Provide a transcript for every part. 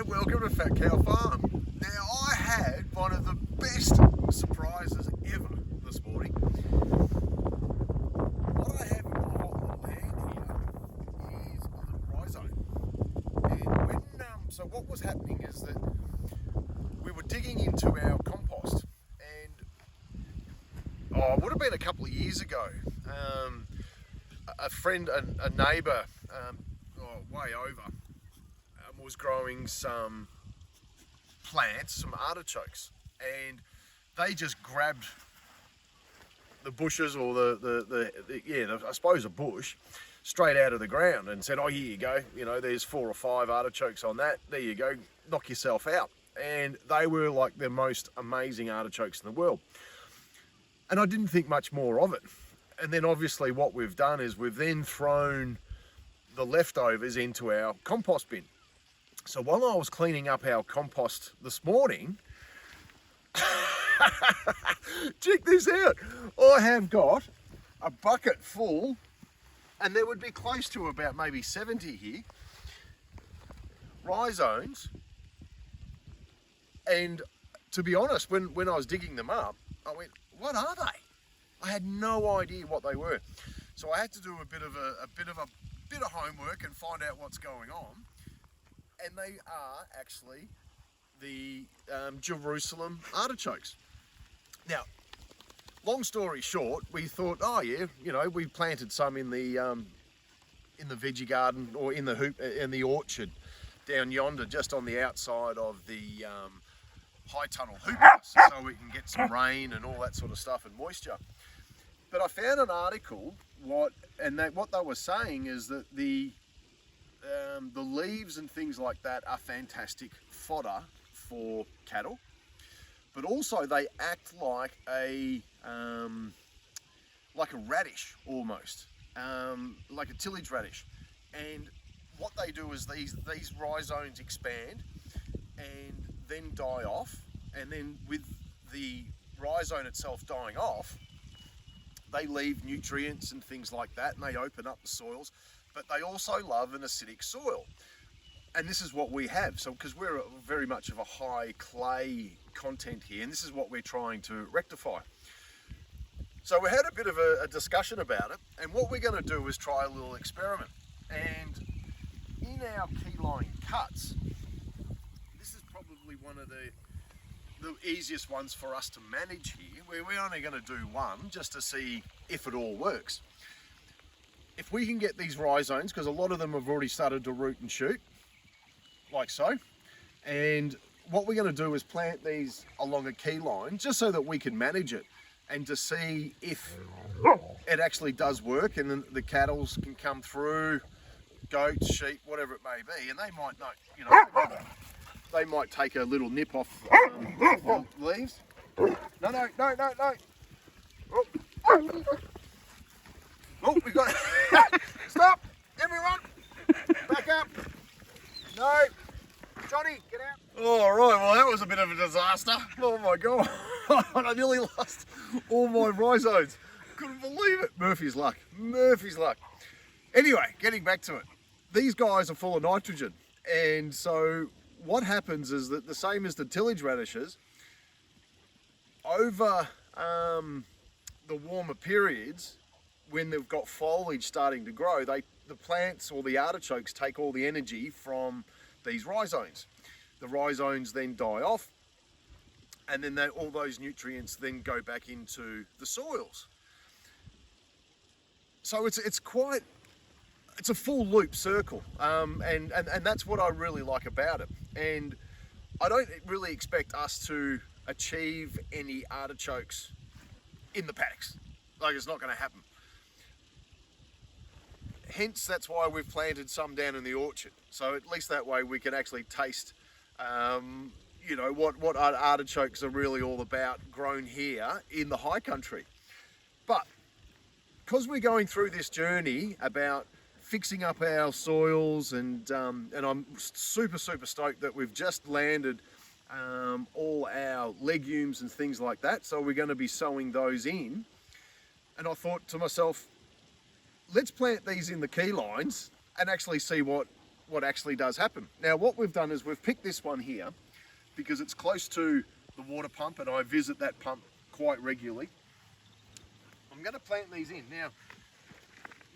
and welcome to Fat Cow Farm. Now, I had one of the best surprises ever this morning. What I have in my hot little hand here is a little rhizome. And so what was happening is that we were digging into our compost, and it would have been a couple of years ago. A friend, a neighbour, way over, was growing some plants, some artichokes, and they just grabbed the bushes, or I suppose a bush, straight out of the ground and said, "Oh, here you go. You know, there's 4 or 5 artichokes on that. There you go. Knock yourself out." And they were like the most amazing artichokes in the world. And I didn't think much more of it. And then obviously what we've done is we've then thrown the leftovers into our compost bin. So while I was cleaning up our compost this morning, check this out. I have got a bucket full, and there would be close to about maybe 70 here, rhizomes. And to be honest, when I was digging them up, I went, what are they? I had no idea what they were. So I had to do a bit of homework and find out what's going on. And they are actually the Jerusalem artichokes. Now, long story short, we thought, oh yeah, you know, we planted some in the veggie garden, or in the hoop, in the orchard down yonder, just on the outside of the high tunnel hoop house, so we can get some rain and all that sort of stuff and moisture. But I found an article, what they were saying is that the leaves and things like that are fantastic fodder for cattle, but also they act like a radish almost, like a tillage radish. And what they do is these rhizomes expand and then die off, and then with the rhizome itself dying off, they leave nutrients and things like that, and they open up the soils. But they also love an acidic soil, and this is what we have. So because we're very much of a high clay content here, and this is what we're trying to rectify. So we had a bit of a discussion about it, and what we're going to do is try a little experiment. And in our keyline cuts, this is probably one of the easiest ones for us to manage here. We're only going to do one just to see if it all works. If we can get these rhizomes, because a lot of them have already started to root and shoot, like so, and what we're going to do is plant these along a key line, just so that we can manage it, and to see if it actually does work, and then the cattle can come through, goats, sheep, whatever it may be, and they might not, you know, they might take a little nip off the leaves. No. Oh, we got stop, everyone, back up. No, Johnny, get out. All right, well that was a bit of a disaster. Oh my God, I nearly lost all my rhizomes. Couldn't believe it. Murphy's luck. Anyway, getting back to it. These guys are full of nitrogen, and so what happens is that the same as the tillage radishes, over the warmer periods, when they've got foliage starting to grow, the plants, or the artichokes, take all the energy from these rhizomes. The rhizomes then die off, and then all those nutrients then go back into the soils. So it's a full loop circle, and that's what I really like about it. And I don't really expect us to achieve any artichokes in the paddocks. Like, it's not going to happen. Hence, that's why we've planted some down in the orchard. So at least that way we can actually taste, you know, what artichokes are really all about, grown here in the high country. But because we're going through this journey about fixing up our soils, and I'm super stoked that we've just landed all our legumes and things like that. So we're going to be sowing those in. And I thought to myself, let's plant these in the key lines and actually see what what actually does happen. Now what we've done is we've picked this one here because it's close to the water pump and I visit that pump quite regularly. I'm going to plant these in. Now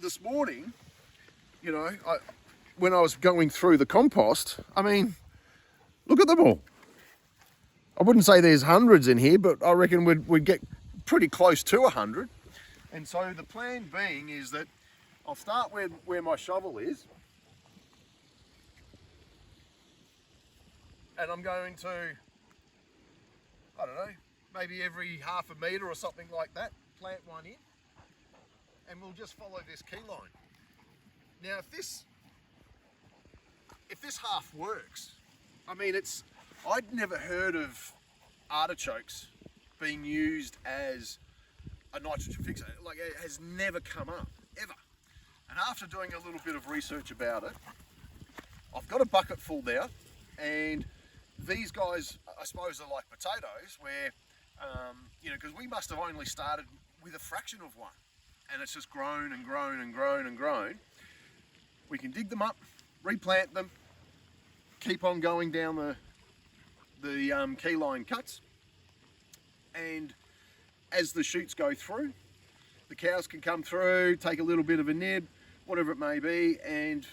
this morning, you know, when I was going through the compost, I mean, look at them all. I wouldn't say there's hundreds in here, but I reckon we'd get pretty close to 100. And so the plan being is that I'll start where my shovel is. And I'm going to, I don't know, maybe every half a metre or something like that, plant one in. And we'll just follow this key line. Now if this half works, I mean I'd never heard of artichokes being used as a nitrogen fixer. Like it has never come up, ever. And after doing a little bit of research about it, I've got a bucket full there, and these guys, I suppose, are like potatoes where, you know, because we must have only started with a fraction of one, and it's just grown and grown and grown and grown. We can dig them up, replant them, keep on going down the key line cuts, and as the shoots go through, the cows can come through, take a little bit of a nib, whatever it may be, and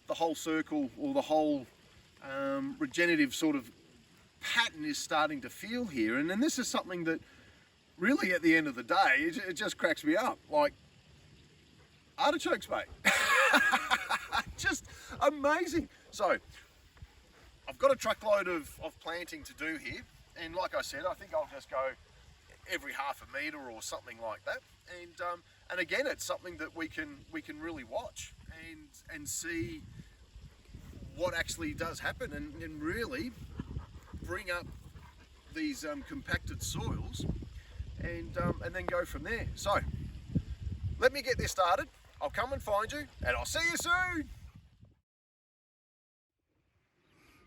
the whole circle or the whole regenerative sort of pattern is starting to feel here. And then this is something that really at the end of the day, it just cracks me up. Like, artichokes, mate. Just amazing. So I've got a truckload of planting to do here, and like I said, I think I'll just go every half a metre or something like that. And again, it's something that we can really watch and see what actually does happen, and really bring up these compacted soils, and then go from there. So let me get this started. I'll come and find you, and I'll see you soon.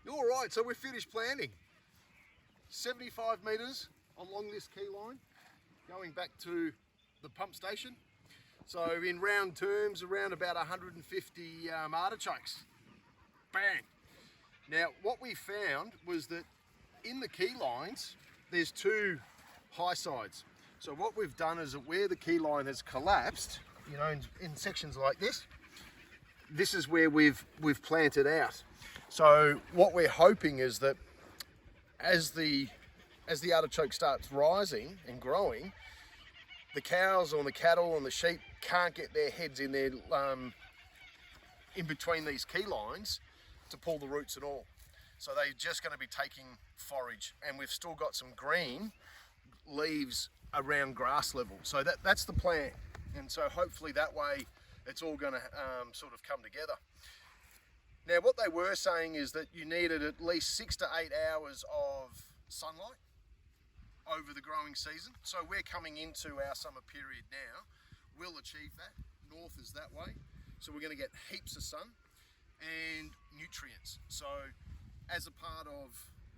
All right, so we're finished planting. 75 metres along this key line, going back to the pump station. So in round terms, around about 150 artichokes. Bang! Now what we found was that in the key lines, there's two high sides. So what we've done is that where the key line has collapsed, you know, in sections like this is where we've planted out. So what we're hoping is that as the artichoke starts rising and growing, the cows or the cattle and the sheep can't get their heads in there in between these key lines to pull the roots and all. So they're just going to be taking forage, and we've still got some green leaves around grass level. So that's the plan, and so hopefully that way it's all going to sort of come together. Now what they were saying is that you needed at least 6 to 8 hours of sunlight over the growing season. So we're coming into our summer period now. We'll achieve that. North is that way. So we're going to get heaps of sun and nutrients. So as a part of,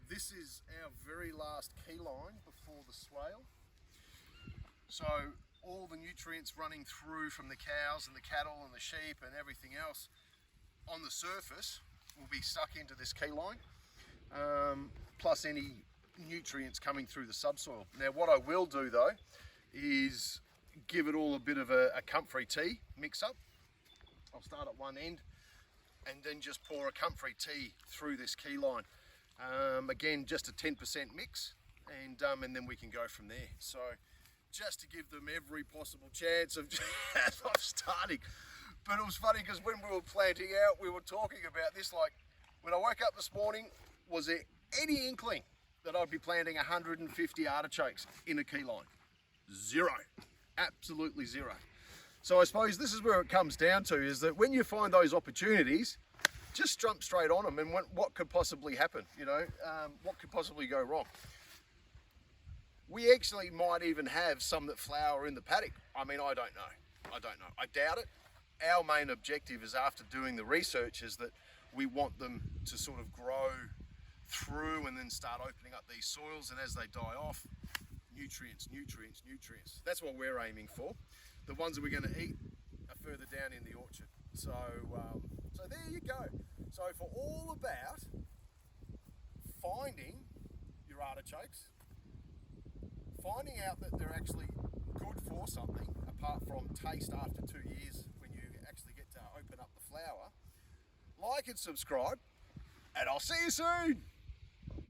this is our very last key line before the swale. So all the nutrients running through from the cows and the cattle and the sheep and everything else on the surface will be stuck into this key line, plus any nutrients coming through the subsoil. Now what I will do though is give it all a bit of a comfrey tea mix up. I'll start at one end and then just pour a comfrey tea through this key line. Again, just a 10% mix, and then we can go from there. So just to give them every possible chance of starting. But it was funny because when we were planting out, we were talking about this, like when I woke up this morning, was there any inkling that I'd be planting 150 artichokes in a key line? Zero, absolutely zero. So I suppose this is where it comes down to, is that when you find those opportunities, just jump straight on them, and what could possibly happen, you know, what could possibly go wrong? We actually might even have some that flower in the paddock. I mean, I don't know. I doubt it. Our main objective is, after doing the research, is that we want them to sort of grow through and then start opening up these soils, and as they die off, nutrients. That's what we're aiming for. The ones that we're going to eat are further down in the orchard. So So there you go. So for all about finding your artichokes, finding out that they're actually good for something, apart from taste after 2 years when you actually get to open up the flower, like and subscribe, and I'll see you soon.